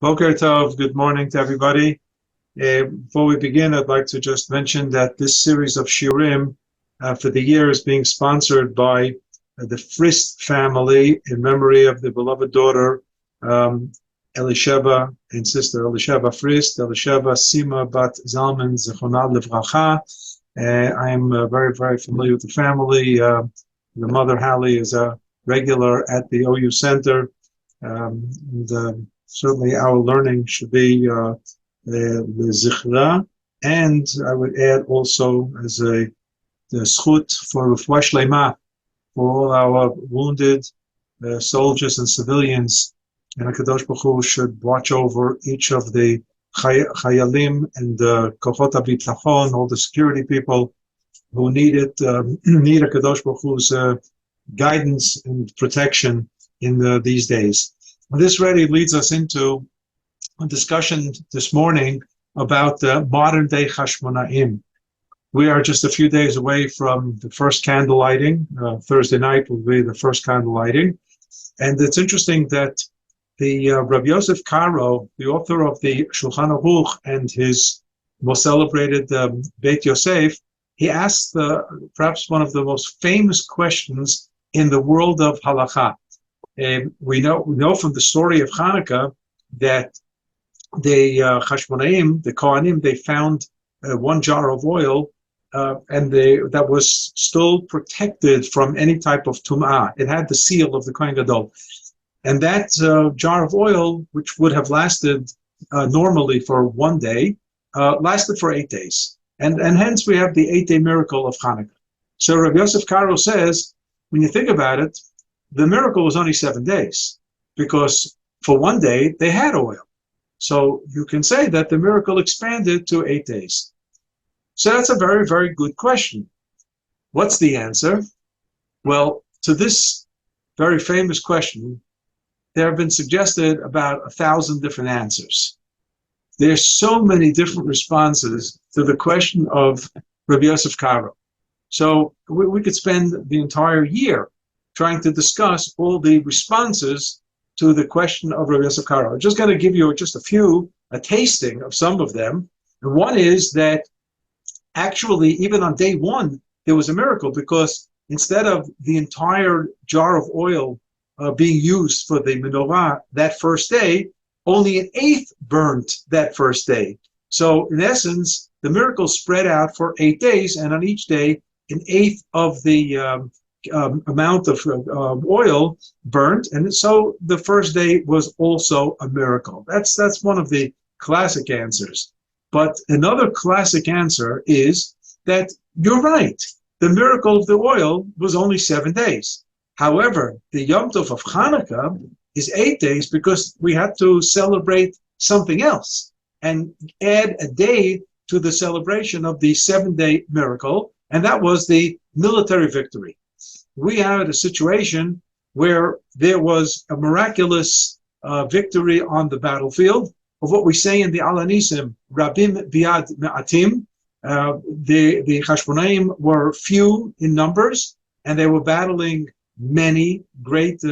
Boker Tov, good morning to everybody. Before we begin, I'd like to just mention that this series of Shiurim for the year is being sponsored by the Frist family in memory of the beloved daughter Elisheva and sister Elisheva Frist, Elisheva Sima Bat Zalman Zechonah Livracha. I am very, very familiar with the family. The mother, Hallie, is a regular at the OU Center. Certainly our learning should be the zichra, and I would add also as the schut for refuah shlema for all our wounded soldiers and civilians, and HaKadosh Baruch Hu should watch over each of the chayalim and kochot habitachon, all the security people who need HaKadosh Baruch Hu's guidance and protection in these days. This really leads us into a discussion this morning about modern-day Chashmonaim. We are just a few days away from the first candle lighting. Thursday night will be the first candle lighting. And it's interesting that the Rabbi Yosef Karo, the author of the Shulchan Aruch and his most celebrated Beit Yosef, he asked perhaps one of the most famous questions in the world of halakha. We know from the story of CHANUKAH that the Chashmonaim, the Kohanim, they found one jar of oil, and that was still protected from any type of tum'ah. It had the seal of the Kohen Gadol. And that jar of oil, which would have lasted normally for one day, lasted for 8 days. And hence we have the 8-day miracle of CHANUKAH. So Rabbi Yosef Karo says, when you think about it, the miracle was only 7 days, because for one day they had oil. So you can say that the miracle expanded to 8 days. So that's a very, very good question. What's the answer? Well, to this very famous question, there have been suggested about 1,000 different answers. There's so many different responses to the question of Rabbi Yosef Karo. So we could spend the entire year trying to discuss all the responses to the question of Rabbi Yosef Karo. I'm just going to give you just a tasting of some of them. And one is that actually, even on day one, there was a miracle, because instead of the entire jar of oil being used for the menorah that first day, only an eighth burnt that first day. So in essence, the miracle spread out for 8 days, and on each day, an eighth of the amount of oil burnt, and so the first day was also a miracle. That's one of the classic answers. But another classic answer is that you're right. The miracle of the oil was only 7 days. However, the Yom Tov of CHANUKAH is 8 days, because we had to celebrate something else and add a day to the celebration of the 7-day miracle, and that was the military victory. We had a situation where there was a miraculous victory on the battlefield of what we say in the Alanisim, Rabim Biad Me'atim. The Chashmonaim were few in numbers, and they were battling many great,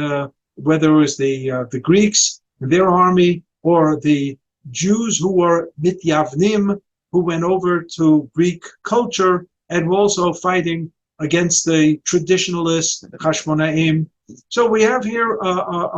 whether it was the Greeks, their army, or the Jews who were Mityavnim, who went over to Greek culture and were also fighting against the traditionalists, the Chashmonaim. So we have here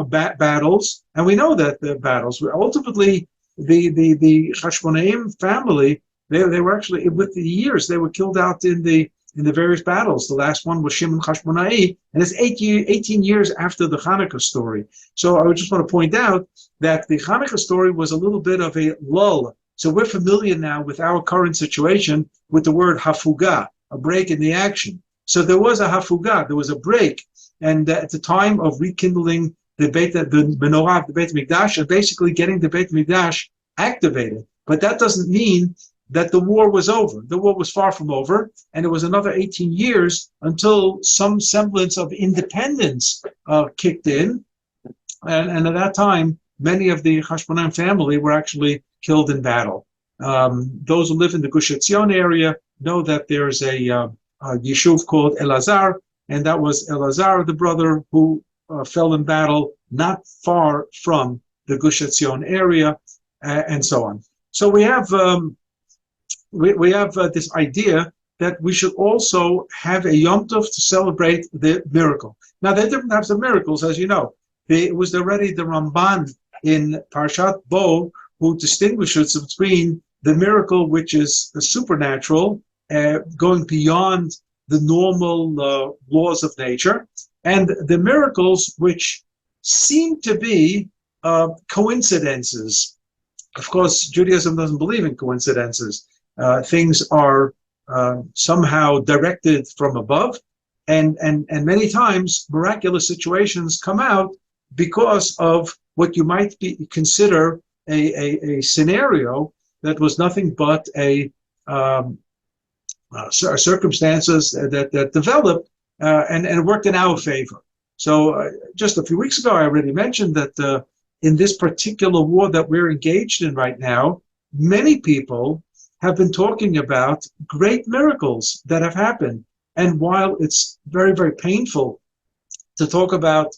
battles, and we know that the battles were ultimately the Chashmonaim family. They were actually, with the years, they were killed out in the various battles. The last one was Shimon Chashmonai, and it's 18 years after the CHANUKAH story. So I would just want to point out that the CHANUKAH story was a little bit of a lull. So we're familiar now with our current situation with the word hafugah, a break in the action. So there was a hafugah, there was a break, and at the time of rekindling the menorah of the Beit Mikdash, and basically getting the Beit Mikdash activated. But that doesn't mean that the war was over. The war was far from over, and it was another 18 years until some semblance of independence kicked in. And at that time, many of the Chashmonaim family were actually killed in battle. Those who live in the Gush Etzion area know that there's a yeshuv called Elazar, and that was Elazar, the brother who fell in battle not far from the Gush Etzion area, and so on. So we have this idea that we should also have a Yom Tov to celebrate the miracle. Now, there are different types of miracles, as you know. It was already the Ramban in Parshat Bo who distinguishes between the miracle which is supernatural, going beyond the normal laws of nature, and the miracles which seem to be coincidences. Of course, Judaism doesn't believe in coincidences. Things are somehow directed from above, and many times miraculous situations come out because of what you might consider a scenario that was nothing but circumstances that developed and worked in our favor. So just a few weeks ago, I already mentioned that in this particular war that we're engaged in right now, many people have been talking about great miracles that have happened. And while it's very, very painful to talk about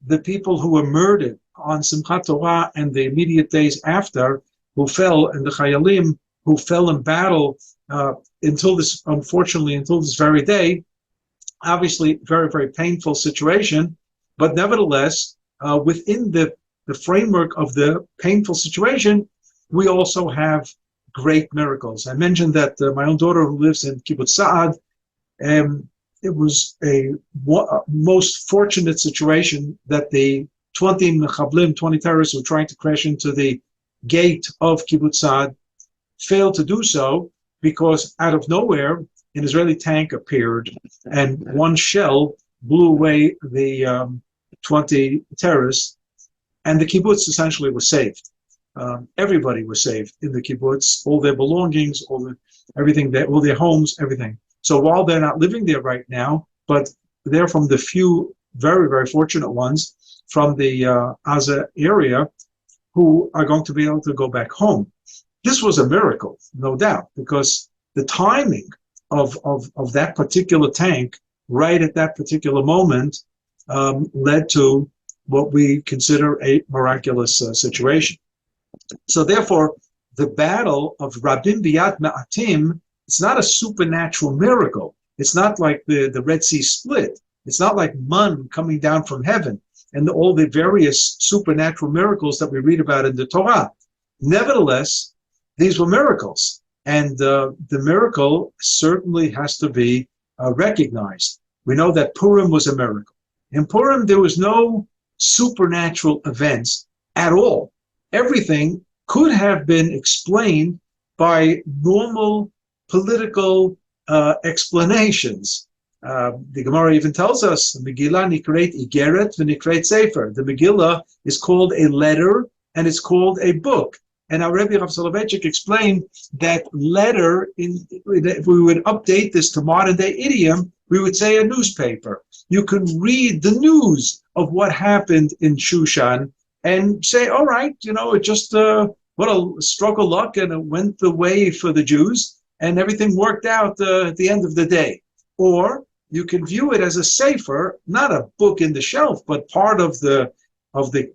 the people who were murdered on Simchat Torah and the immediate days after, who fell, and the Chayalim who fell in battle until this very day, obviously very, very painful situation, but nevertheless, within the framework of the painful situation, we also have great miracles. I mentioned that my own daughter who lives in Kibbutz Sa'ad, it was a most fortunate situation that the 20 terrorists who were trying to crash into the gate of Kibbutz Sa'ad failed to do so, because out of nowhere an Israeli tank appeared and one shell blew away the 20 terrorists, and the kibbutz essentially was saved. Everybody was saved in the kibbutz, all their belongings, all their homes, everything. So while they're not living there right now, but they're from the few very, very fortunate ones from the Gaza area who are going to be able to go back home. This was a miracle, no doubt, because the timing of that particular tank right at that particular moment led to what we consider a miraculous situation. So therefore, the battle of Rabim Biyad Ma'atim, it's not a supernatural miracle. It's not like the Red Sea split. It's not like man coming down from heaven and all the various supernatural miracles that we read about in the Torah. Nevertheless, these were miracles. And the miracle certainly has to be recognized. We know that Purim was a miracle. In Purim, there was no supernatural events at all. Everything could have been explained by normal political explanations. The Gemara even tells us, the Megillah nikreit igeret v'nikreit sefer. The Megillah is called a letter and it's called a book. And our Rabbi Rav Soloveitchik explained that letter, if we would update this to modern day idiom, we would say a newspaper. You can read the news of what happened in Shushan and say, all right, it just, what a stroke of luck, and it went the way for the Jews, and everything worked out at the end of the day. Or you can view it as a sefer, not a book in the shelf, but part of the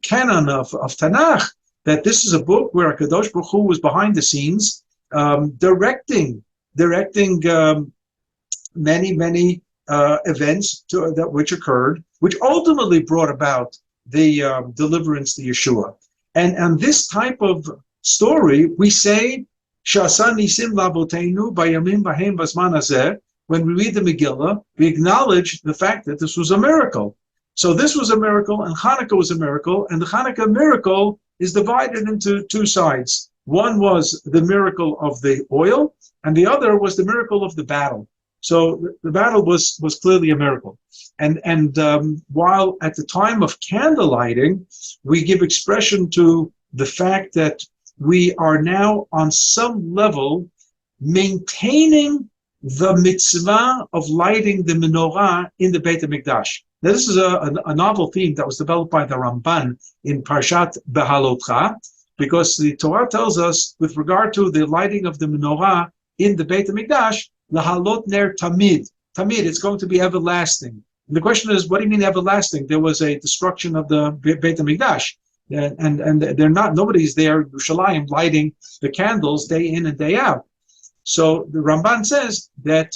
canon of Tanakh, that this is a book where HaKadosh Baruch Hu was behind the scenes, directing many events which occurred, which ultimately brought about the deliverance to Yeshua. And on this type of story, we say, Sha'asa nisim lavoteinu bayamim bahem bazman hazeh. When we read the Megillah, we acknowledge the fact that this was a miracle. So this was a miracle, and Chanukah was a miracle, and the Chanukah miracle is divided into two sides. One was the miracle of the oil, and the other was the miracle of the battle. So the battle was clearly a miracle. And while at the time of candle lighting, we give expression to the fact that we are now on some level maintaining the mitzvah of lighting the menorah in the Beit HaMikdash. Now, this is a novel theme that was developed by the Ramban in Parshat Behalotcha, because the Torah tells us, with regard to the lighting of the menorah in the Beit HaMikdash, Lahalot ner tamid. Tamid, it's going to be everlasting. And the question is, what do you mean everlasting? There was a destruction of the Beit HaMikdash. and they're not. Nobody's there, Yerushalayim, lighting the candles day in and day out. So the Ramban says that,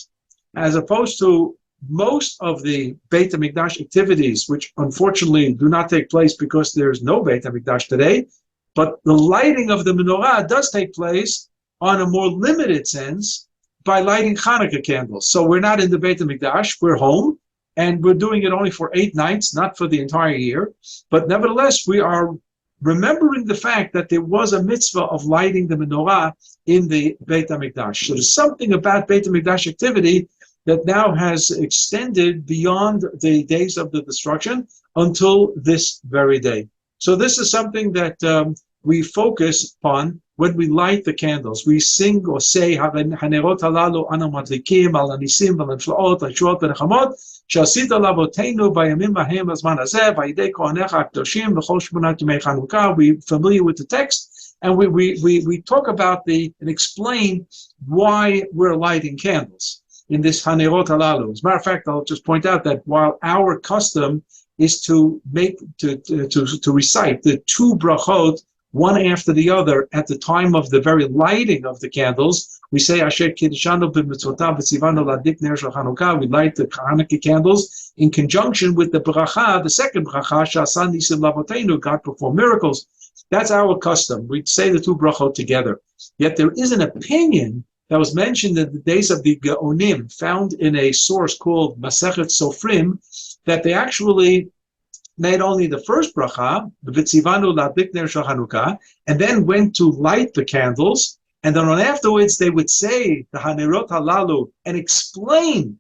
as opposed to most of the Beit HaMikdash activities, which unfortunately do not take place because there's no Beit HaMikdash today, but the lighting of the menorah does take place on a more limited sense by lighting Chanukah candles. So we're not in the Beit HaMikdash, we're home, and we're doing it only for 8 nights, not for the entire year. But nevertheless, we are remembering the fact that there was a mitzvah of lighting the menorah in the Beit HaMikdash. So there's something about Beit HaMikdash activity that now has extended beyond the days of the destruction until this very day. So this is something that we focus upon when we light the candles. We sing or say, "Hanerot halalu anu madlikim al hanisim v'neflaot v'yeshuot v'nechamot שעשית לאבותינו בימים ההם הזמן הזה, ועל-ידי כהניך הקדושים בכל 8 ימי חנוכה." We're familiar with the text, and we talk about and explain why we're lighting candles in this Hanerot halalu. As a matter of fact, I'll just point out that while our custom is to recite the 2 brachot one after the other at the time of the very lighting of the candles, we say Asher Kiddushanu b'mitzvotav v'tzivanu ladlik ner shel Chanukah. We light the Chanukah candles in conjunction with the bracha, the second bracha, Sha'asa Nisim Lavotenu, God performed miracles. That's our custom. We say the 2 brachot together. Yet there is an opinion that was mentioned in the days of the Gaonim, found in a source called Masechet Sofrim, that they actually made only the first bracha, v'tzivanu ladlik ner shel Chanukah, and then went to light the candles, and then afterwards they would say the Hanerot halalu and explain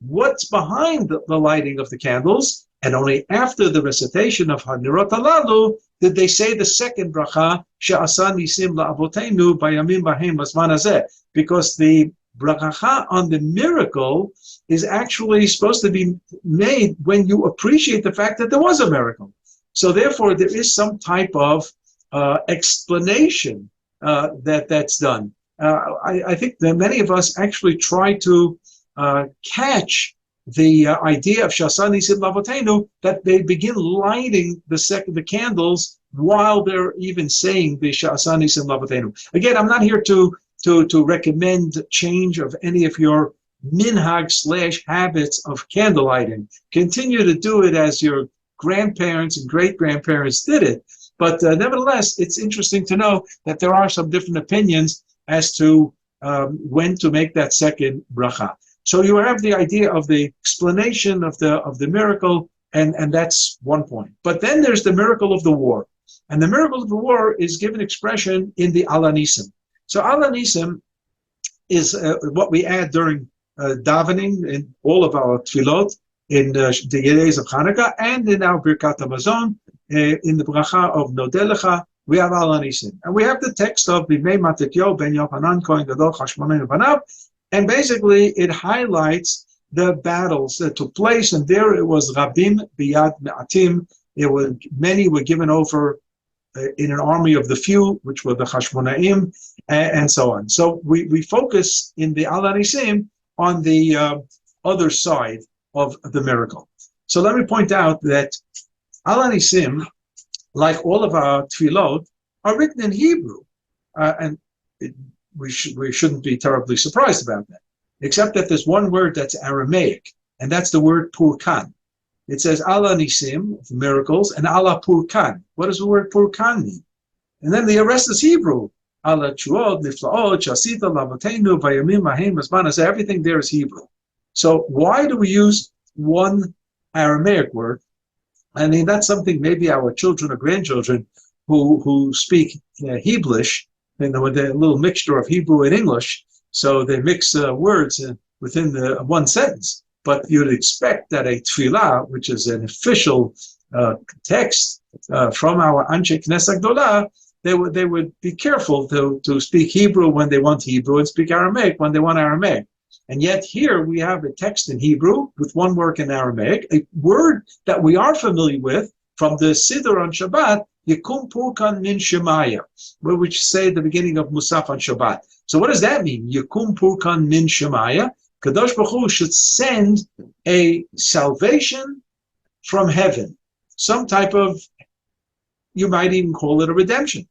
what's behind the lighting of the candles, and only after the recitation of Hanerot halalu did they say the second bracha, she'asa nisim la'avotenu bayamim bahem hazman hazeh, because the bracha on the miracle is actually supposed to be made when you appreciate the fact that there was a miracle. So therefore, there is some type of explanation that's done. I think that many of us actually try to catch the idea of Sha'asa Nisim Lavotenu, that they begin lighting the candles while they're even saying the Sha'asa Nisim Lavotenu. Again, I'm not here to recommend change of any of your minhag / habits of candle lighting. Continue to do it as your grandparents and great-grandparents did it. But nevertheless, it's interesting to know that there are some different opinions as to when to make that second bracha. So you have the idea of the explanation of the miracle, and that's one point. But then there's the miracle of the war. And the miracle of the war is given expression in the Al Hanisim. So Al Hanisim is what we add during davening in all of our tefillot, in the days of Chanukah, and in our Birkat HaMazon, in the bracha of Nodeh Lecha, we have Al Hanisim. And we have the text of Bimei Matikyo Ben Yochanan Kohen Gadol Chashmonaim Banav, and basically it highlights the battles that took place, and there it was Rabim Biyad Me'atim. Many were given over in an army of the few, which were the Chashmonaim, and so on. So we focus in the Al Hanisim on the other side of the miracle. So let me point out that Al Hanisim, like all of our tefillot, are written in Hebrew, and we shouldn't be terribly surprised about that, except that there's one word that's Aramaic, and that's the word Purkan. It says Al Hanisim, miracles, and Ala Purkan. What does the word Purkan mean? And then the rest is Hebrew. Ala Chuod, Niflaot, Shasita, Lavotenu, Vayamim, Mahim, Asmanas, everything there is Hebrew. So why do we use one Aramaic word? I mean, that's something maybe our children or grandchildren who speak Heblish, with a little mixture of Hebrew and English, so they mix words within the one sentence. But you'd expect that a tefillah, which is an official text from our Anshe Knesset Gdolah, they would be careful to speak Hebrew when they want Hebrew and speak Aramaic when they want Aramaic. And yet here we have a text in Hebrew with one word in Aramaic, a word that we are familiar with from the Siddur on Shabbat, Yekum Purkan Min Shemaya, which say at the beginning of Musaf on Shabbat. So what does that mean? Yekum Purkan Min Shemaya. Kadosh Baruch Hu should send a salvation from heaven, some type of you might even call it a redemption.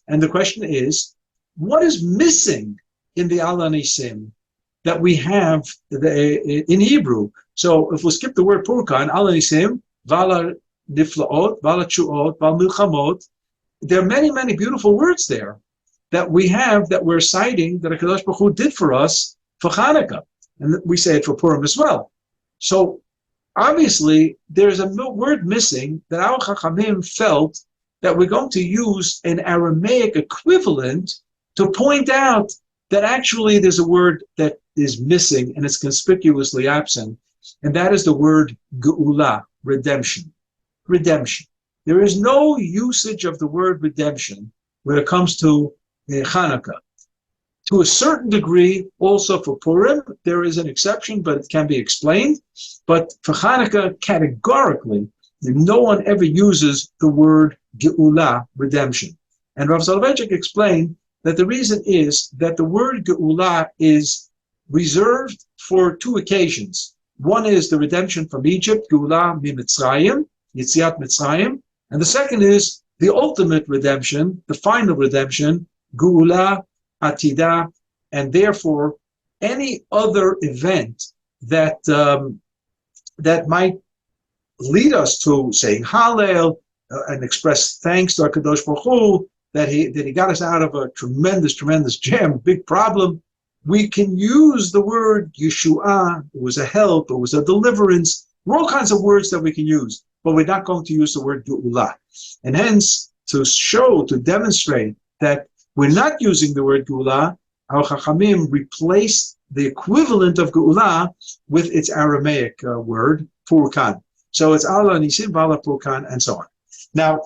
And the question is, what is missing in the Al Anisim that we have in Hebrew? So if we skip the word Purkan, Al Anisim, Vala Niflaot, Vala Chuot, Val Milchamot, there are many, many beautiful words there that we have that we're citing that HaKadosh Baruch Hu did for us for Chanukah. And we say it for Purim as well. So obviously, there's a word missing that our Chachamim felt that we're going to use an Aramaic equivalent to point out that actually there's a word that is missing and it's conspicuously absent, and that is the word Geula, redemption. Redemption. There is no usage of the word redemption when it comes to Chanukah. To a certain degree, also for Purim, there is an exception, but it can be explained. But for Chanukah, categorically, no one ever uses the word Geula, redemption. And Rav Soloveitchik explained that the reason is that the word Geula is reserved for two occasions. One is the redemption from Egypt, Geula miMitzrayim, Yetziat Mitzrayim, and the second is the ultimate redemption, the final redemption, Geula Atida, and therefore any other event that that might lead us to saying Hallel and express thanks to HaKadosh Baruch Hu that he got us out of a tremendous jam, big problem. We can use the word Yeshua. It was a help. It was a deliverance. There are all kinds of words that we can use, but we're not going to use the word Geula. And hence, to demonstrate that we're not using the word Geula, our Chachamim replaced the equivalent of Geula with its Aramaic word, Purkan. So it's Al Anisim, Vala Purkan, and so on. Now,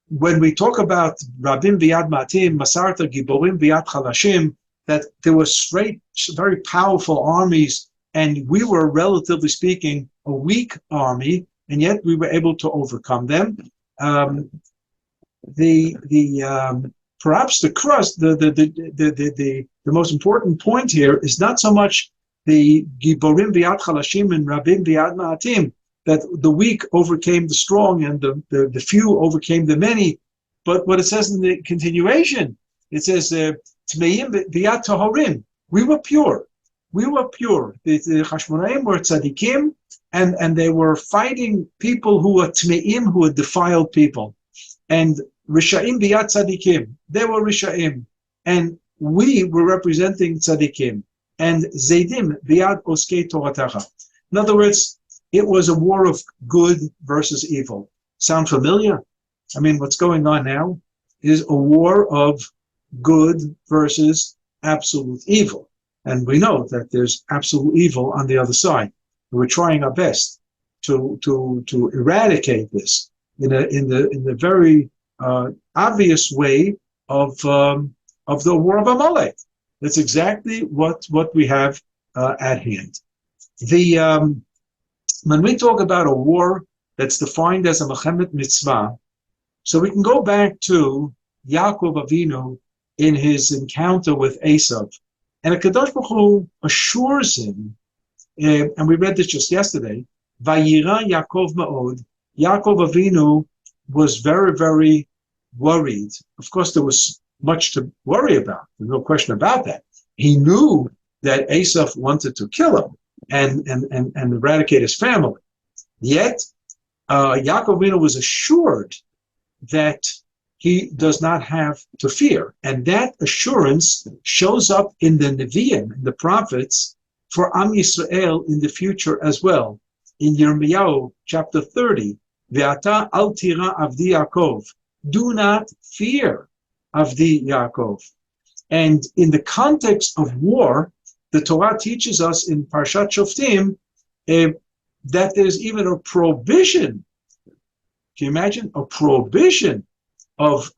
when we talk about Rabim V'yad Matim, Masarta Giborim V'yad Chalashim, that there were straight, very powerful armies, and we were, relatively speaking, a weak army, and yet we were able to overcome them. Perhaps the crust, the most important point here is not so much the Giborim V'yad Chalashim and Rabim V'yad Ma'atim, that the weak overcame the strong and the few overcame the many, but what it says in the continuation, it says Tmeim V'yad Tahorim. We were pure. We were pure. The Chashmonaim were tzaddikim, and they were fighting people who were Tmeim, who were defiled people. And Risha'im V'yad Tzadikim. They were Risha'im. And we were representing Tzadikim. And Zaydim V'yad Oskei Toratacha. In other words, it was a war of good versus evil. Sound familiar? I mean, what's going on now is a war of good versus absolute evil. And we know that there's absolute evil on the other side. We're trying our best to eradicate this in the very obvious way of the war of Amalek. That's exactly what we have at hand. When we talk about a war that's defined as a Mechemet Mitzvah, so we can go back to Yaakov Avinu in his encounter with Esav, and HaKadosh Baruch Hu assures him, and we read this just yesterday, Vayira Yaakov Ma'od. Yaakov Avinu was very, very worried. Of course, there was much to worry about. There's no question about that. He knew that Esav wanted to kill him and eradicate his family. Yet, Yaakov Avinu was assured that he does not have to fear. And that assurance shows up in the Nevi'im, in the prophets, for Am Yisrael in the future as well. In Yirmiyahu chapter 30, Ve'ata al tira avdi Yaakov. Do not fear avdi Yaakov. And in the context of war, the Torah teaches us in Parshat Shoftim that there's even a prohibition. Can you imagine? A prohibition of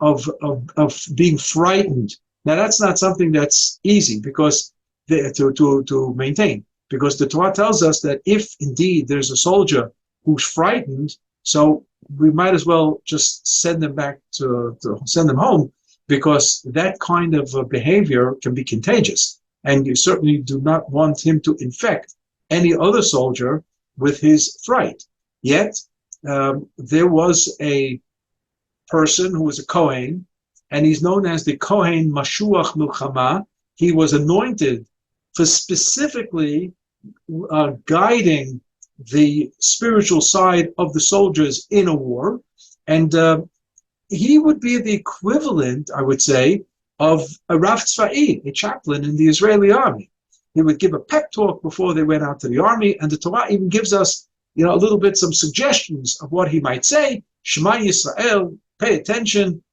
being frightened. Now that's not something that's easy because to maintain, because the Torah tells us that if indeed there's a soldier who's frightened, so we might as well just send them back to send them home, because that kind of behavior can be contagious, and you certainly do not want him to infect any other soldier with his fright. Yet there was a person who was a Kohen, and he's known as the Kohen Mashuach Milchama. He was anointed for specifically guiding the spiritual side of the soldiers in a war. And he would be the equivalent, I would say, of a Rav Tzva'i, a chaplain in the Israeli army. He would give a pep talk before they went out to the army, and the Torah even gives us, a little bit some suggestions of what he might say. Shema Yisrael, pay attention.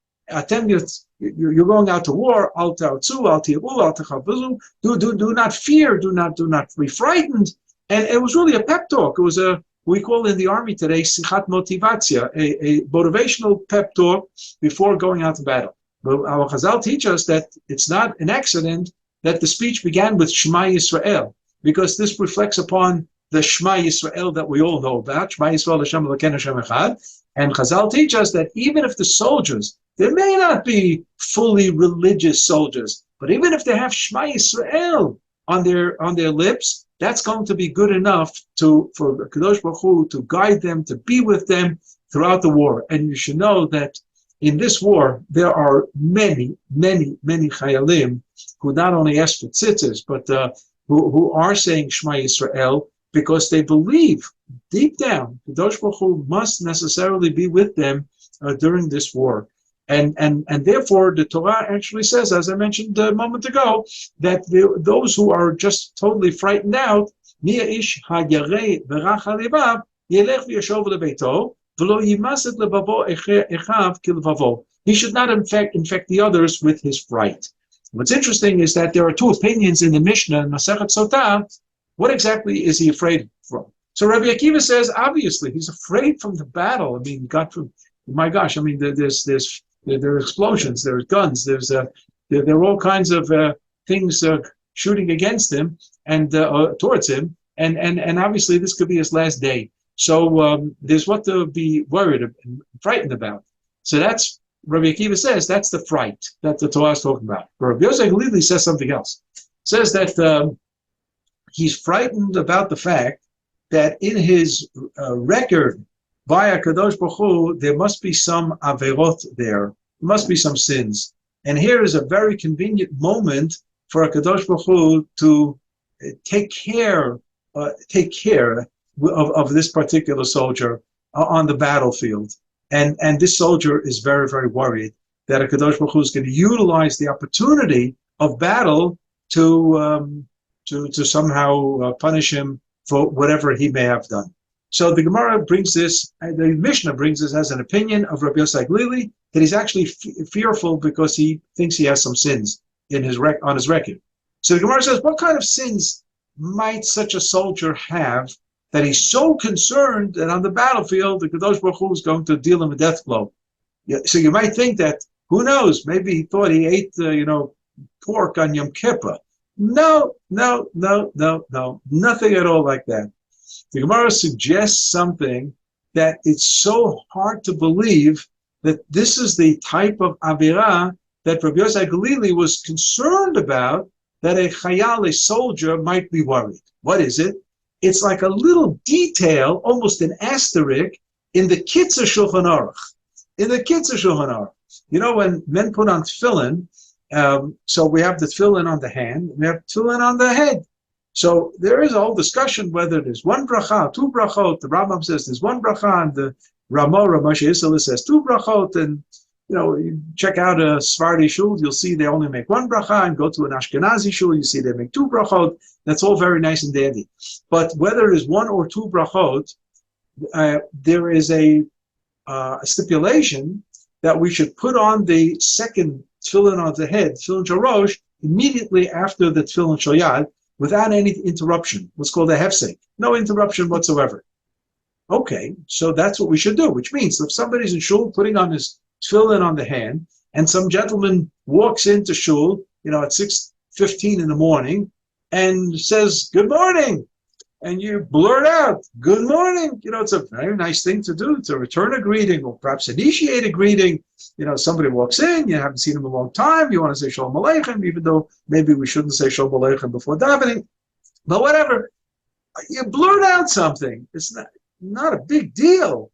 You're going out to war. Al ta'utzu, al ti'u, al techavuzu. Do not fear. Do not be frightened. And it was really a pep talk. It was we call in the army today sichat motivatia, a motivational pep talk before going out to battle. But our Chazal teach us that it's not an accident that the speech began with Shema Yisrael, because this reflects upon the Shema Yisrael that we all know about. Shema Yisrael Hashem Elokeinu Hashem Echad. And Chazal teach us that even if the soldiers, they may not be fully religious soldiers, but even if they have Shema Yisrael on their lips, that's going to be good enough for Kadosh Baruch Hu to guide them, to be with them throughout the war. And you should know that in this war, there are many, many, many chayalim who not only ask for tzitzis, but who are saying Shema Yisrael because they believe deep down Kadosh Baruch Hu must necessarily be with them during this war. And therefore, the Torah actually says, as I mentioned a moment ago, that those who are just totally frightened out, he should not infect the others with his fright. What's interesting is that there are two opinions in the Mishnah in Masechet Sotah. What exactly is he afraid from? So Rabbi Akiva says, obviously, he's afraid from the battle. I mean, my gosh, I mean, there are explosions, there's guns, there are all kinds of things shooting against him and towards him, and obviously this could be his last day. So there's what to be worried and frightened about. So that's Rabbi Akiva says that's the fright that the Torah is talking about. But Rabbi Yosef Galili says something else. Says that he's frightened about the fact that in his record by Kadosh Baruch Hu, there must be some averot there. There must be some sins. And here is a very convenient moment for Kadosh Baruch Hu to take care of this particular soldier on the battlefield. And this soldier is very, very worried that Kadosh Baruch Hu is going to utilize the opportunity of battle to somehow punish him for whatever he may have done. So the Gemara brings this, the Mishnah brings this as an opinion of Rabbi Yosef Glili, that he's actually fearful because he thinks he has some sins on his record. So the Gemara says, what kind of sins might such a soldier have that he's so concerned that on the battlefield, the Kadosh Baruch Hu is going to deal him a death blow? So you might think that, who knows, maybe he thought he ate, pork on Yom Kippur. No, nothing at all like that. The Gemara suggests something that it's so hard to believe that this is the type of Avirah that Rabbi Yosef Galili was concerned about, that a Chayal, a soldier, might be worried. What is it? It's like a little detail, almost an asterisk, in the Kitzur Shulchan Aruch. In the Kitzur Shulchan Aruch. When men put on tefillin, so we have the tefillin on the hand, we have tefillin on the head. So there is a whole discussion whether there's one bracha, two brachot. The Rambam says there's one bracha, and the Ramesh Yisrael says two brachot. And you check out a Sephardi shul, you'll see they only make one bracha, and go to an Ashkenazi shul, you see they make two brachot. That's all very nice and dandy. But whether it is one or two brachot, there is a stipulation that we should put on the second tefillin on the head, tefillin shorosh, immediately after the tefillin shel yad, without any interruption. What's called a hefsek. No interruption whatsoever. Okay, so that's what we should do, which means if somebody's in shul putting on his tefillin on the hand, and some gentleman walks into shul, at 6:15 in the morning, and says, "Good morning," and you blurt out, "Good morning," it's a very nice thing to do, to return a greeting, or perhaps initiate a greeting. Somebody walks in, you haven't seen him in a long time, you want to say Shalom Aleichem, even though maybe we shouldn't say Shalom Aleichem before davening, but whatever. You blurt out something. It's not a big deal.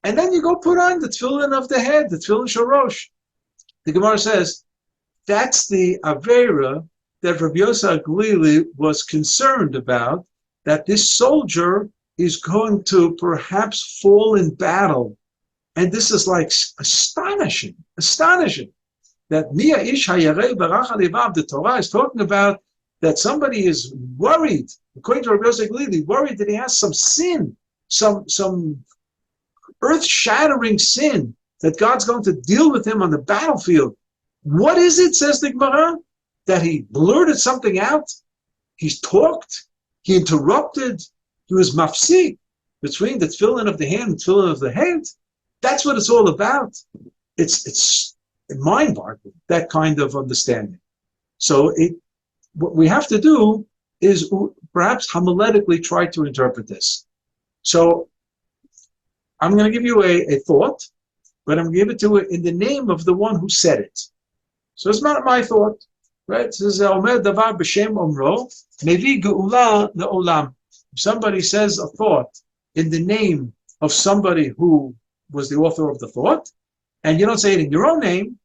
And then you go put on the tefillin of the head, the tefillin shel rosh. The Gemara says, that's the Avera that Rabbi Yosef Glili was concerned about, that this soldier is going to perhaps fall in battle. And this is like astonishing, that Mia Ish Hayarei Barach Alivav, the Torah is talking about that somebody is worried, according to Rabbi Yosef Glili, worried that he has some sin, some earth-shattering sin, that God's going to deal with him on the battlefield. What is it, says the Gemara? That he blurted something out? He's talked? He interrupted? He was mafsik between the tefillin of the hand and the tefillin of the head? That's what it's all about. It's mind-boggling, that kind of understanding. So what we have to do is perhaps homiletically try to interpret this. So I'm going to give you a thought, but I'm going to give it to it in the name of the one who said it. So it's not my thought, right? It says, Omer davar b'shem omro, mevi geula le'olam. If somebody says a thought in the name of somebody who was the author of the thought, and you don't say it in your own name,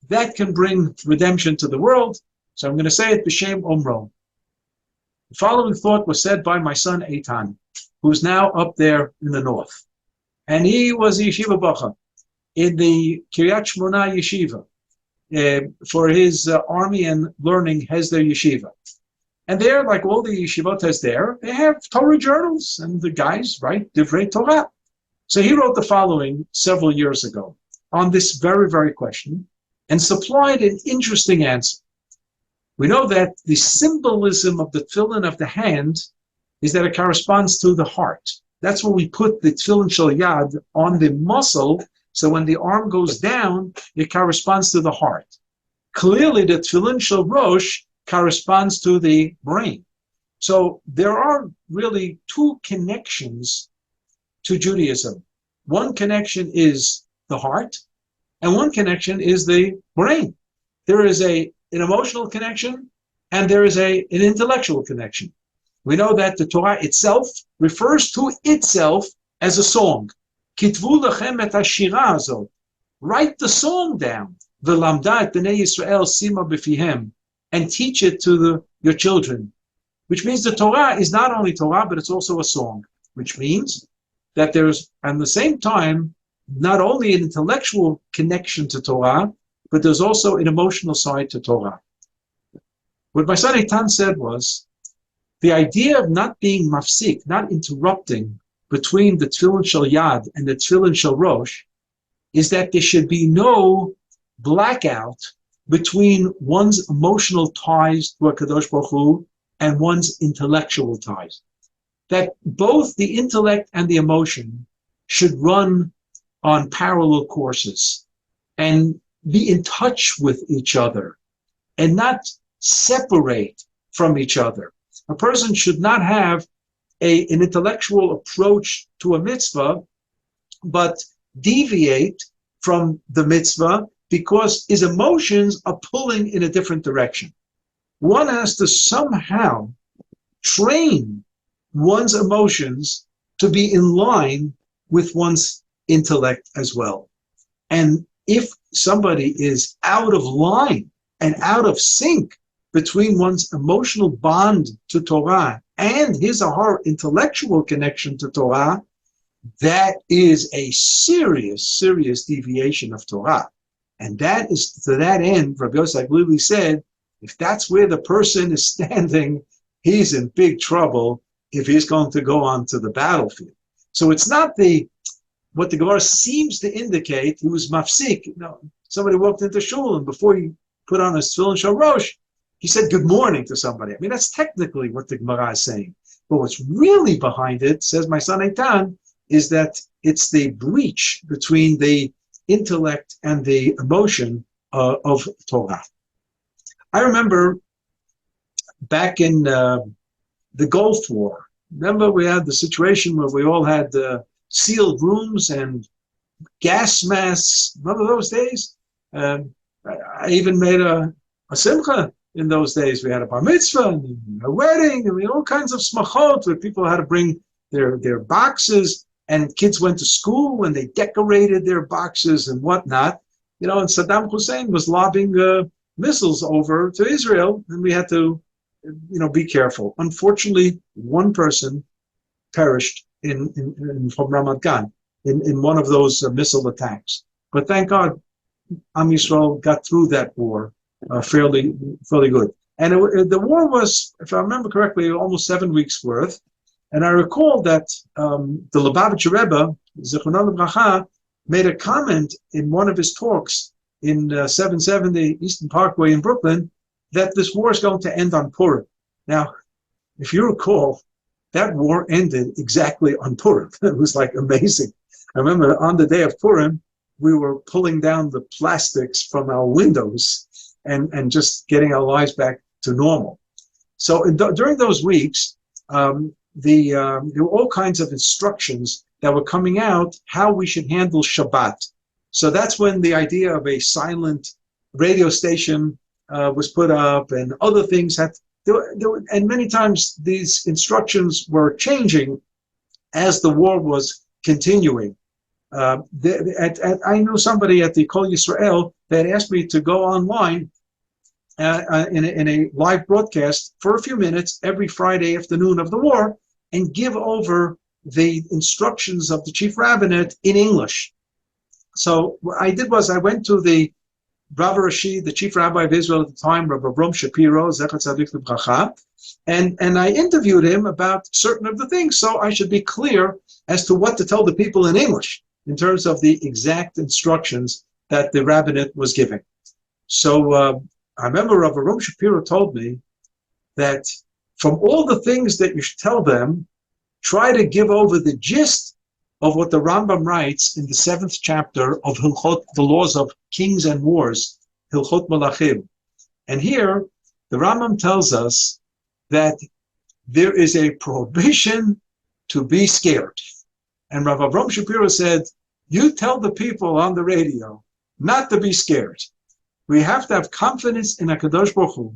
that can bring redemption to the world. So I'm going to say it b'shem omro. The following thought was said by my son Eitan, who's now up there in the north. And he was a yeshiva bacha in the Kiryat Shmona yeshiva for his army and learning Hesder yeshiva. And there, like all the yeshivot Hesder, they have Torah journals, and the guys write Divrei Torah. So he wrote the following several years ago on this very, very question and supplied an interesting answer. We know that the symbolism of the tefillin of the hand is that it corresponds to the heart. That's where we put the tefillin shel yad on the muscle, so when the arm goes down, it corresponds to the heart. Clearly, the tefillin shel rosh corresponds to the brain. So there are really two connections to Judaism. One connection is the heart, and one connection is the brain. There is an emotional connection, and there is an intellectual connection. We know that the Torah itself refers to itself as a song. Kitvu lechem et hashira azot. Write the song down. V'lamda et bnei Yisrael sima b'fihem, and teach it to your children. Which means the Torah is not only Torah, but it's also a song. Which means that there's, at the same time, not only an intellectual connection to Torah, but there's also an emotional side to Torah. What my son Eitan said was, the idea of not being mafsik, not interrupting between the tefillin shel yad and the tefillin shel rosh, is that there should be no blackout between one's emotional ties to HaKadosh Baruch Hu and one's intellectual ties. That both the intellect and the emotion should run on parallel courses and be in touch with each other and not separate from each other. A person should not have an intellectual approach to a mitzvah, but deviate from the mitzvah because his emotions are pulling in a different direction. One has to somehow train one's emotions to be in line with one's intellect as well. And if somebody is out of line and out of sync between one's emotional bond to Torah and his or her intellectual connection to Torah, that is a serious, serious deviation of Torah. And that is, to that end, Rabbi Yosef Glili said, if that's where the person is standing, he's in big trouble if he's going to go on to the battlefield. So it's not what the Gemara seems to indicate, he was mafsik. You know, somebody walked into shul and before he put on his tefillin shel rosh, he said good morning to somebody. I mean, that's technically what the Gemara is saying. But what's really behind it, says my son Eitan, is that it's the breach between the intellect and the emotion of Torah. I remember back in the Gulf War, remember we had the situation where we all had sealed rooms and gas masks. Remember those days? I even made a simcha in those days. We had a bar mitzvah and a wedding, and all kinds of smachot where people had to bring their boxes and kids went to school and they decorated their boxes and whatnot, and Saddam Hussein was lobbing missiles over to Israel, and we had to, be careful. Unfortunately, one person perished from Ramat Gan in one of those missile attacks. But thank God, OUisrael got through that war fairly good. And the war was, if I remember correctly, almost 7 weeks worth. And I recall that the Lubavitcher Rebbe, Zichrono Livracha, made a comment in one of his talks in 770 Eastern Parkway in Brooklyn that this war is going to end on Purim. Now, if you recall, that war ended exactly on Purim. It was like amazing. I remember on the day of Purim, we were pulling down the plastics from our windows and just getting our lives back to normal. So during those weeks, there were all kinds of instructions that were coming out how we should handle Shabbat. So that's when the idea of a silent radio station was put up, and other things and many times these instructions were changing as the war was continuing. I knew somebody at the OUisrael that asked me to go online in a live broadcast for a few minutes every Friday afternoon of the war and give over the instructions of the chief rabbinate in English. So what I did was I went to the Rabbi Rashi, the chief rabbi of Israel at the time, Rabbi Avram Shapiro, Zecher Tzadik Livracha, and I interviewed him about certain of the things, so I should be clear as to what to tell the people in English in terms of the exact instructions that the rabbinate was giving. So I remember Rabbi Avram Shapiro told me that from all the things that you should tell them, try to give over the gist of what the Rambam writes in the 7th chapter of Hilchot, the laws of kings and wars, Hilchot Malachim. And here, the Rambam tells us that there is a prohibition to be scared. And Rav Avram Shapiro said, you tell the people on the radio not to be scared. We have to have confidence in HaKadosh Baruch Hu,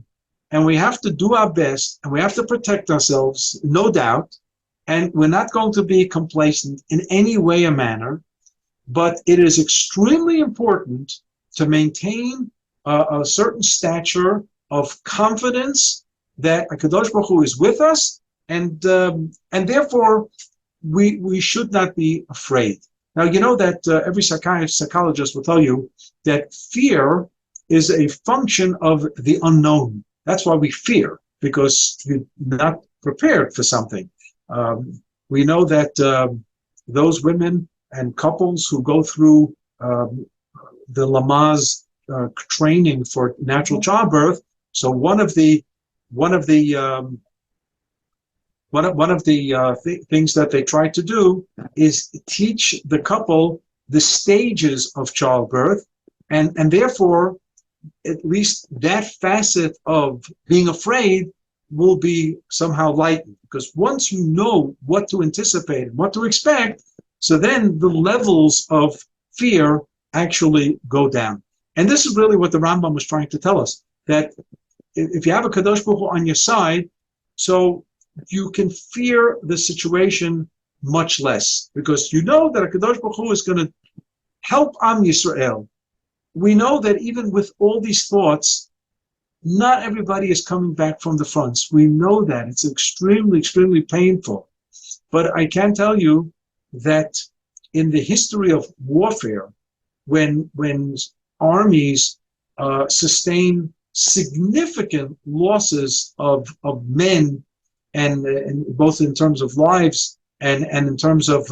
and we have to do our best, and we have to protect ourselves, no doubt. And we're not going to be complacent in any way or manner, but it is extremely important to maintain a certain stature of confidence that HaKadosh Baruch Hu is with us, and therefore we should not be afraid. Now, you know that every psychologist will tell you that fear is a function of the unknown. That's why we fear, because you're not prepared for something. We know that those women and couples who go through the Lamaze training for natural childbirth. So one of the things that they try to do is teach the couple the stages of childbirth, and therefore, at least that facet of being afraid will be somehow lightened, because once you know what to anticipate and what to expect, so then the levels of fear actually go down. And this is really what the Rambam was trying to tell us, that if you have a Kadosh Baruch Hu on your side, so you can fear the situation much less, because you know that a Kadosh Baruch Hu is going to help OUisrael. We know that even with all these thoughts, not everybody is coming back from the fronts. We know that. It's extremely, extremely painful. But I can tell you that in the history of warfare, when armies sustain significant losses of men, and both in terms of lives and in terms of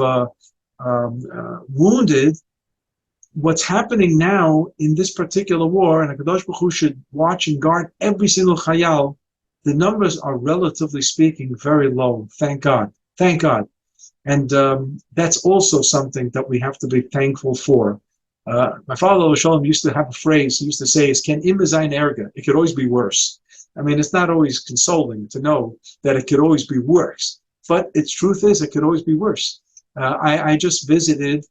wounded, what's happening now in this particular war, and HaKadosh Baruch Hu should watch and guard every single chayal, the numbers are relatively speaking very low. Thank God. Thank God. And that's also something that we have to be thankful for. My father, Shalom, used to have a phrase he used to say, is, "Ken immer sein Ärger." It could always be worse. I mean, it's not always consoling to know that it could always be worse. But its truth is, it could always be worse. I just visited,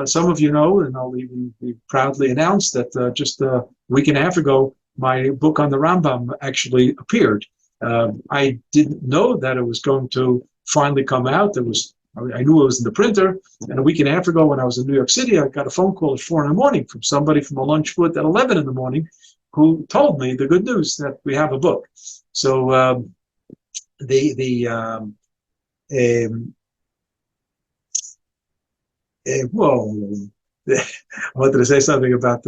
some of you know, and I'll even be proudly announce that just a week and a half ago, my book on the Rambam actually appeared. I didn't know that it was going to finally come out. There was I knew it was in the printer, and a week and a half ago when I was in New York City, I got a phone call at 4 in the morning from somebody from a lunch foot at 11 in the morning who told me the good news that we have a book. So whoa, I wanted to say something about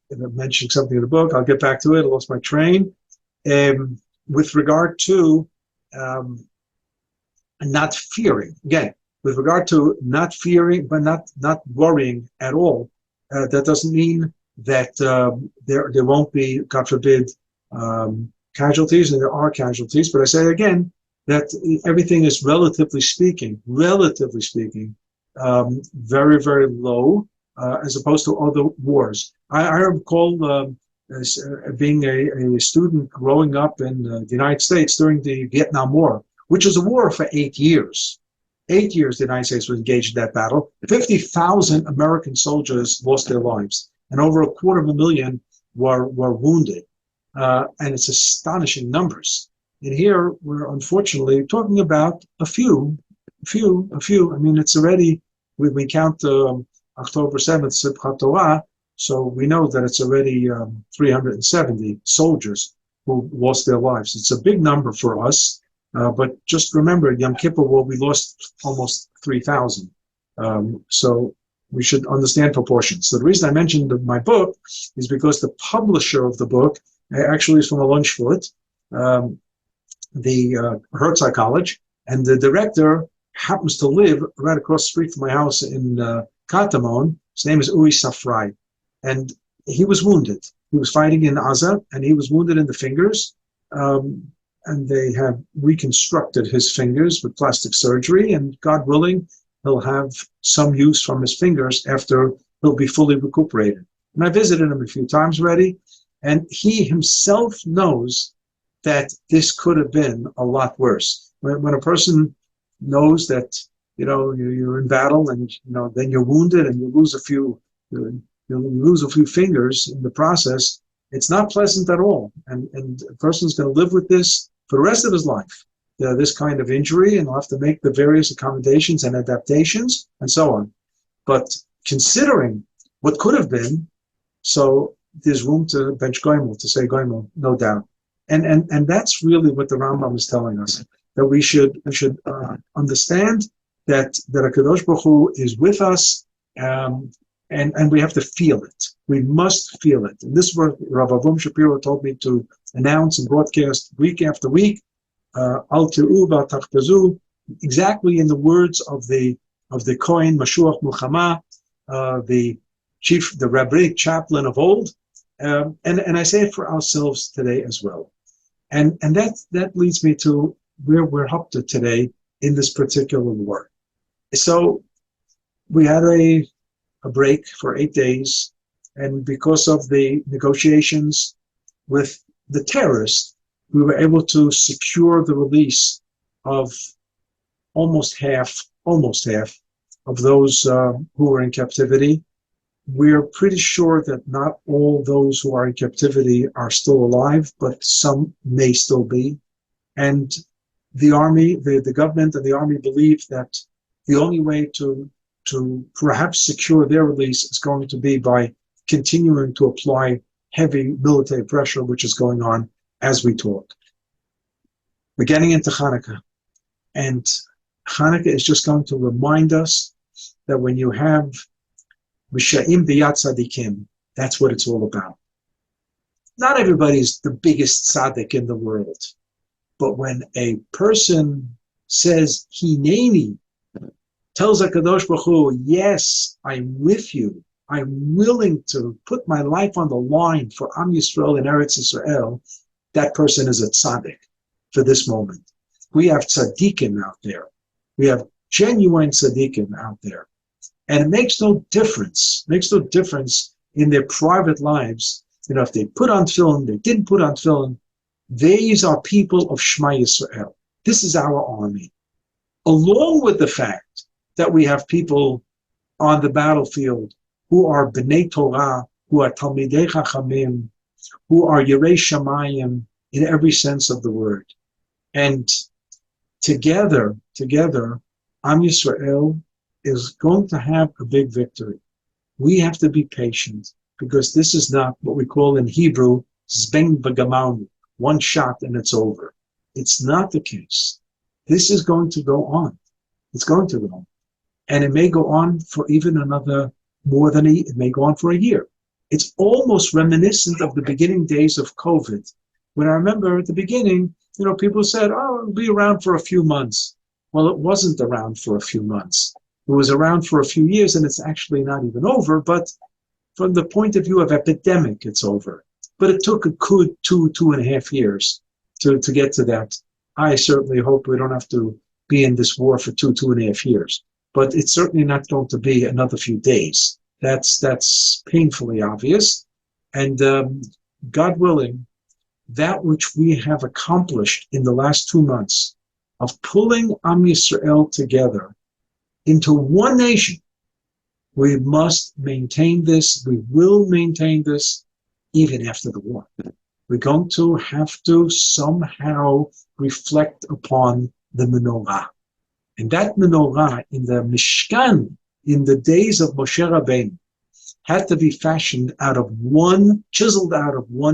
mentioning something in the book. I'll get back to it. I lost my train. With regard to not fearing, again, with regard to not fearing, but not worrying at all, that doesn't mean that there won't be, God forbid, casualties, and there are casualties. But I say again that everything is relatively speaking, very, very low as opposed to other wars. I recall being a student growing up in the United States during the Vietnam War, which was a war for 8 years. 8 years the United States was engaged in that battle. 50,000 American soldiers lost their lives, and over 250,000 were wounded. And it's astonishing numbers. And here we're unfortunately talking about a few. I mean, it's already, we count October 7th, Simchat Torah, so we know that it's already 370 soldiers who lost their lives. It's a big number for us, but just remember, Yom Kippur War, we lost almost 3,000. So we should understand proportions. So the reason I mentioned my book is because the publisher of the book actually is from a lunch foot, the Herzog College, and the director happens to live right across the street from my house in Katamon. His name is OUisrael, and he was wounded. He was fighting in Gaza, and he was wounded in the fingers, and they have reconstructed his fingers with plastic surgery, and God willing, he'll have some use from his fingers after he'll be fully recuperated. And I visited him a few times already, and he himself knows that this could have been a lot worse. When a person knows that, you're in battle, and then you're wounded and you lose a few fingers in the process, it's not pleasant at all. And a person's going to live with this for the rest of his life, this kind of injury, and he'll have to make the various accommodations and adaptations and so on. But considering what could have been, so there's room to bench goimel, to say goimel, no doubt. And that's really what the Rambam is telling us, that we should understand that HaKadosh Baruch Hu is with us, and we have to feel it. We must feel it. And this is what Rabbi Avram Shapiro told me to announce and broadcast week after week. Al ti'u v'al tachtazu, exactly in the words of the Kohen Mashuach Mulchama, the rabbinic chaplain of old, and I say it for ourselves today as well. And that leads me to where we're up to today in this particular war. So we had a break for 8 days, and because of the negotiations with the terrorists, we were able to secure the release of almost half of those who were in captivity. We're pretty sure that not all those who are in captivity are still alive, but some may still be. And the army, the government and the army believe that the only way to perhaps secure their release is going to be by continuing to apply heavy military pressure, which is going on as we talk. We're getting into CHANUKAH, and CHANUKAH is just going to remind us that when you have Misha'im b'yad tzadikim, that's what it's all about. Not everybody's the biggest tzaddik in the world, but when a person says Hineni, tells HaKadosh Baruch Hu, yes, I'm with you, I'm willing to put my life on the line for OUisrael and Eretz Yisrael, that person is a tzaddik for this moment. We have tzaddikim out there. We have genuine tzaddikim out there. And it makes no difference in their private lives. If they put on tefillin, they didn't put on tefillin. These are people of Shema Yisrael. This is our army. Along with the fact that we have people on the battlefield who are B'nai Torah, who are Talmidei Chachamim, who are Yirei Shamayim in every sense of the word. And together, Am Yisrael is going to have a big victory. We have to be patient because this is not what we call in Hebrew, zbeng v'gamarnu, one shot and it's over. It's not the case. This is going to go on. It's going to go on. And it may go on for even another it may go on for a year. It's almost reminiscent of the beginning days of COVID, when I remember at the beginning, people said, oh, it'll be around for a few months. Well, it wasn't around for a few months. It was around for a few years, and it's actually not even over, but from the point of view of epidemic, it's over. But it took a good 2.5 years to get to that. I certainly hope we don't have to be in this war for 2.5 years. But it's certainly not going to be another few days. That's painfully obvious. And God willing, that which we have accomplished in the last 2 months of pulling Am Yisrael together into one nation, we must maintain this. We will maintain this even after the war. We're going to have to somehow reflect upon the menorah. And that menorah in the Mishkan, in the days of Moshe Rabbeinu, had to be chiseled out of one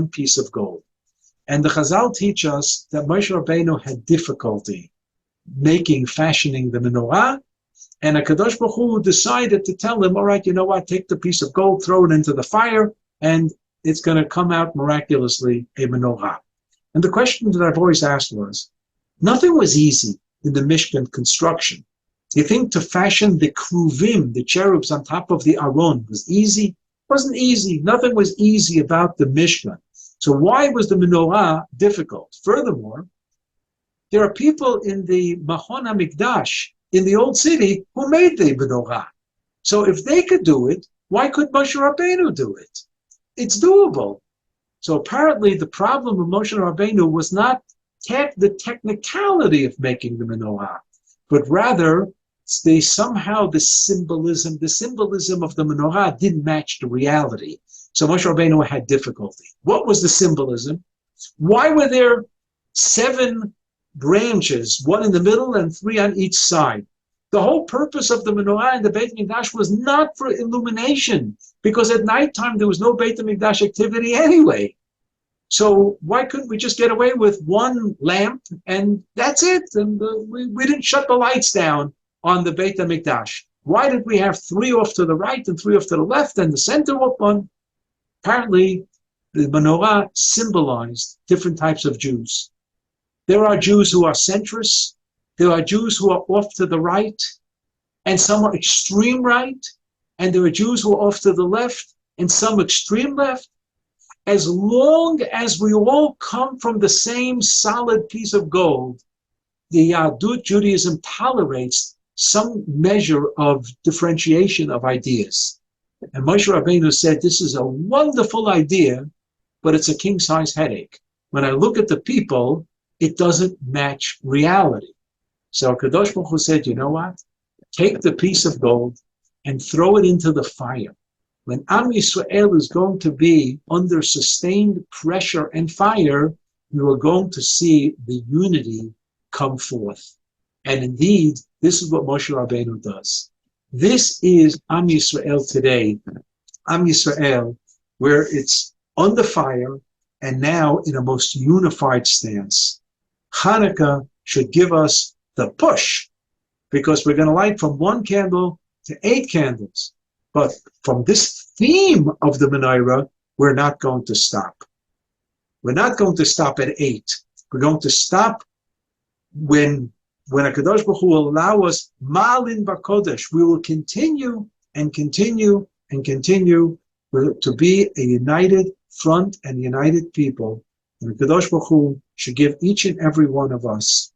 piece of gold. And the Chazal teach us that Moshe Rabbeinu had difficulty fashioning the menorah, and HaKadosh Baruch Hu decided to tell him, all right, you know what, take the piece of gold, throw it into the fire, and it's going to come out miraculously a menorah. And the question that I've always asked was, nothing was easy in the Mishkan construction. You think to fashion the kruvim, the cherubs on top of the Ahron, was easy? It wasn't easy. Nothing was easy about the Mishkan. So why was the menorah difficult? Furthermore, there are people in the Machon HaMikdash, in the old city, who made the menorah. So if they could do it, why could Moshe Rabbeinu do it? It's doable. So apparently the problem of Moshe Rabbeinu was not the technicality of making the menorah, but rather the symbolism of the menorah didn't match the reality. So Moshe Rabbeinu had difficulty. What was the symbolism? Why were there 7 branches, 1 in the middle and 3 on each side? The whole purpose of the menorah in the Beit HaMikdash was not for illumination, because at nighttime there was no Beit HaMikdash activity anyway. So why couldn't we just get away with 1 lamp and that's it? And we didn't shut the lights down on the Beit HaMikdash. Why did we have 3 off to the right and 3 off to the left and the center one? Apparently, the menorah symbolized different types of Jews. There are Jews who are centrists. There are Jews who are off to the right, and some are extreme right. And there are Jews who are off to the left, and some extreme left. As long as we all come from the same solid piece of gold, the Yahudut Judaism tolerates some measure of differentiation of ideas. And Moshe Rabbeinu said, this is a wonderful idea, but it's a king-size headache. When I look at the people, it doesn't match reality. So Kadosh Baruch Hu said, you know what? Take the piece of gold and throw it into the fire. When Am Yisrael is going to be under sustained pressure and fire, you are going to see the unity come forth. And indeed, this is what Moshe Rabbeinu does. This is Am Yisrael today. Am Yisrael, where it's under fire and now in a most unified stance. Chanukah should give us the push, because we're going to light from 1 candle to 8 candles. But from this theme of the menorah, we're not going to stop. We're not going to stop at 8. We're going to stop when HaKadosh Baruch Hu will allow us Ma'alin B'Kodesh. We will continue and continue and continue to be a united front and united people. And HaKadosh Baruch Hu should give each and every one of us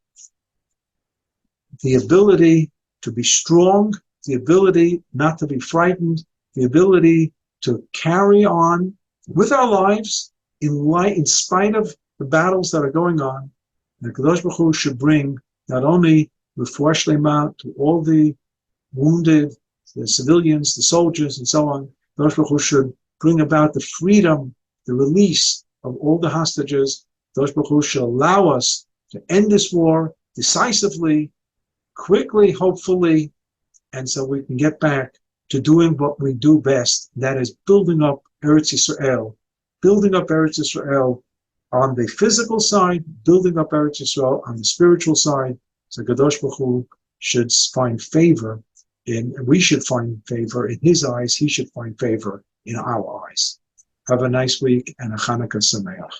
the ability to be strong, the ability not to be frightened, the ability to carry on with our lives in spite of the battles that are going on. And HaKadosh Baruch Hu should bring not only refuah shlema to all the wounded, the civilians, the soldiers, and so on. HaKadosh Baruch Hu should bring about the freedom, the release of all the hostages. HaKadosh Baruch Hu should allow us to end this war decisively. quickly, hopefully, and so we can get back to doing what we do best, that is building up Eretz Yisrael, on the physical side, building up Eretz Yisrael on the spiritual side. So Kadosh Baruch Hu should find favor we should find favor in his eyes, he should find favor in our eyes. Have a nice week and a Chanukah Sameach.